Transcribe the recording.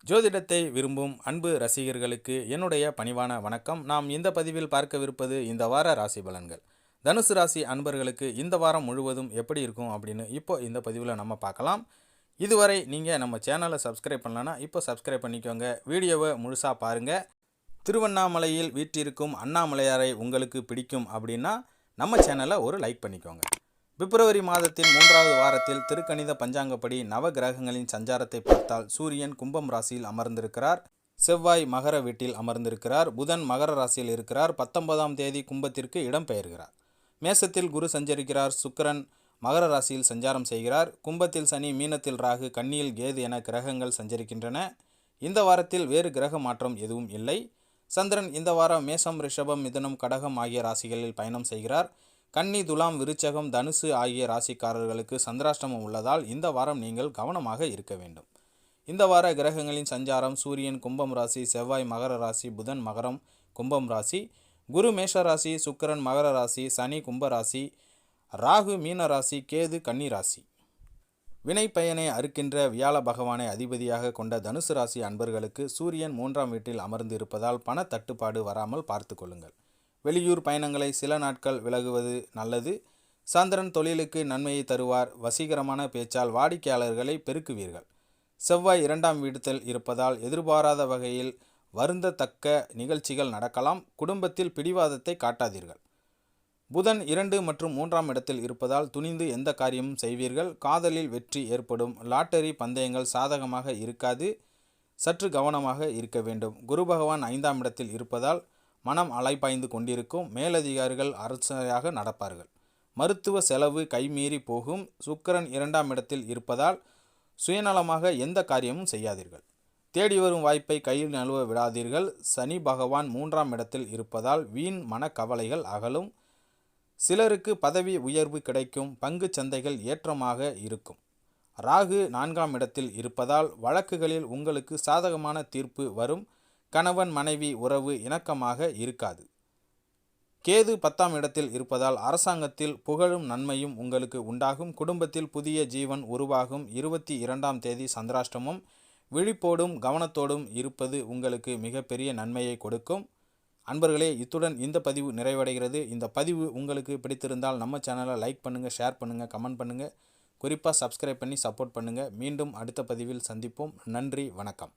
ஜோதிடத்தை விரும்பும் அன்பு ரசிகர்களுக்கு என்னுடைய பணிவான வணக்கம். நாம் இந்த பதிவில் பார்க்கவிருப்பது இந்த வார ராசி பலன்கள். தனுசு ராசி அன்பர்களுக்கு இந்த வாரம் முழுவதும் எப்படி இருக்கும் அப்படின்னு இப்போ இந்த பதிவில் நம்ம பார்க்கலாம். இதுவரை நீங்கள் நம்ம சேனலை சப்ஸ்கிரைப் பண்ணலன்னா இப்போ சப்ஸ்கிரைப் பண்ணிக்கோங்க. வீடியோவை முழுசாக பாருங்கள். திருவண்ணாமலையில் வீற்றிருக்கும் அண்ணாமலையாரை உங்களுக்கு பிடிக்கும் அப்படின்னா நம்ம சேனலை ஒரு லைக் பண்ணிக்கோங்க. பிப்ரவரி மாதத்தின் 3வது வாரத்தில் திருக்கணித பஞ்சாங்கப்படி நவ கிரகங்களின் சஞ்சாரத்தை பார்த்தால் சூரியன் கும்பம் ராசியில் அமர்ந்திருக்கிறார், செவ்வாய் மகர வீட்டில் அமர்ந்திருக்கிறார், புதன் மகர ராசியில் இருக்கிறார், 19ஆம் தேதி கும்பத்திற்கு இடம்பெயர்கிறார். மேசத்தில் குரு சஞ்சரிக்கிறார், சுக்கிரன் மகர ராசியில் சஞ்சாரம் செய்கிறார், கும்பத்தில் சனி, மீனத்தில் ராகு, கன்னியில் கேது என கிரகங்கள் சஞ்சரிக்கின்றன. இந்த வாரத்தில் வேறு கிரக மாற்றம் எதுவும் இல்லை. சந்திரன் இந்த வாரம் மேசம், ரிஷபம், மிதுனம், கடகம் ஆகிய ராசிகளில் பயணம் செய்கிறார். கன்னி, துலாம், விருச்சகம், தனுசு ஆகிய ராசிக்காரர்களுக்கு சந்திராஷ்டமம் உள்ளதால் இந்த வாரம் நீங்கள் கவனமாக இருக்க வேண்டும். இந்த வார கிரகங்களின் சஞ்சாரம்: சூரியன் கும்பம் ராசி, செவ்வாய் மகர ராசி, புதன் மகரம் கும்பம் ராசி, குரு மேஷ ராசி, சுக்கிரன் மகர ராசி, சனி கும்ப ராசி, ராகு மீன ராசி, கேது கன்னி ராசி. வினை பயனை அறுக்கின்ற வியாழ பகவானை அதிபதியாக கொண்ட தனுசு ராசி அன்பர்களுக்கு சூரியன் 3ஆம் வீட்டில் அமர்ந்து இருப்பதால் பண தட்டுப்பாடு வராமல் பார்த்து கொள்ளுங்கள். வெளியூர் பயணங்களை சில நாட்கள் விலகுவது நல்லது. சந்திரன் தொழிலுக்கு நன்மையை தருவார். வசீகரமான பேச்சால் வாடிக்கையாளர்களை பெருக்குவீர்கள். செவ்வாய் 2ஆம் வீட்டில் இருப்பதால் எதிர்பாராத வகையில் வருந்தத்தக்க நிகழ்ச்சிகள் நடக்கலாம். குடும்பத்தில் பிடிவாதத்தை காட்டாதீர்கள். புதன் 2 மற்றும் 3ஆம் இடத்தில் இருப்பதால் துணிந்து எந்த காரியமும் செய்வீர்கள். காதலில் வெற்றி ஏற்படும். லாட்டரி பந்தயங்கள் சாதகமாக இருக்காது. சற்று கவனமாக இருக்க வேண்டும். குரு பகவான் 5ஆம் இடத்தில் இருப்பதால் மனம் அலைபாய்ந்து கொண்டிருக்கும். மேலதிகாரிகள் அரசாக நடப்பார்கள். மருத்துவ செலவு கைமீறி போகும். சுக்கிரன் 2ஆம் இடத்தில் இருப்பதால் சுயநலமாக எந்த காரியமும் செய்யாதீர்கள். தேடி வரும் வாய்ப்பை கையில் நழுவ விடாதீர்கள். சனி பகவான் 3ஆம் இடத்தில் இருப்பதால் வீண் மனக்கவலைகள் அகலும். சிலருக்கு பதவி உயர்வு கிடைக்கும். பங்கு சந்தைகள் ஏற்றமாக இருக்கும். ராகு 4ஆம் இடத்தில் இருப்பதால் வழக்குகளில் உங்களுக்கு சாதகமான தீர்ப்பு வரும். கணவன் மனைவி உறவு இணக்கமாக இருக்காது. கேது 10ஆம் இடத்தில் இருப்பதால் அரசாங்கத்தில் புகழும் நன்மையும் உங்களுக்கு உண்டாகும். குடும்பத்தில் புதிய ஜீவன் உருவாகும். 22ஆம் தேதி சந்திராஷ்டமம். விழிப்போடும் கவனத்தோடும் இருப்பது உங்களுக்கு மிகப்பெரிய நன்மையை கொடுக்கும். அன்பர்களே, இத்துடன் இந்த பதிவு நிறைவடைகிறது. இந்த பதிவு உங்களுக்கு பிடித்திருந்தால் நம்ம சேனலை லைக் பண்ணுங்கள், ஷேர் பண்ணுங்கள், கமெண்ட் பண்ணுங்கள். குறிப்பாக சப்ஸ்கிரைப் பண்ணி சப்போர்ட் பண்ணுங்கள். மீண்டும் அடுத்த பதிவில் சந்திப்போம். நன்றி, வணக்கம்.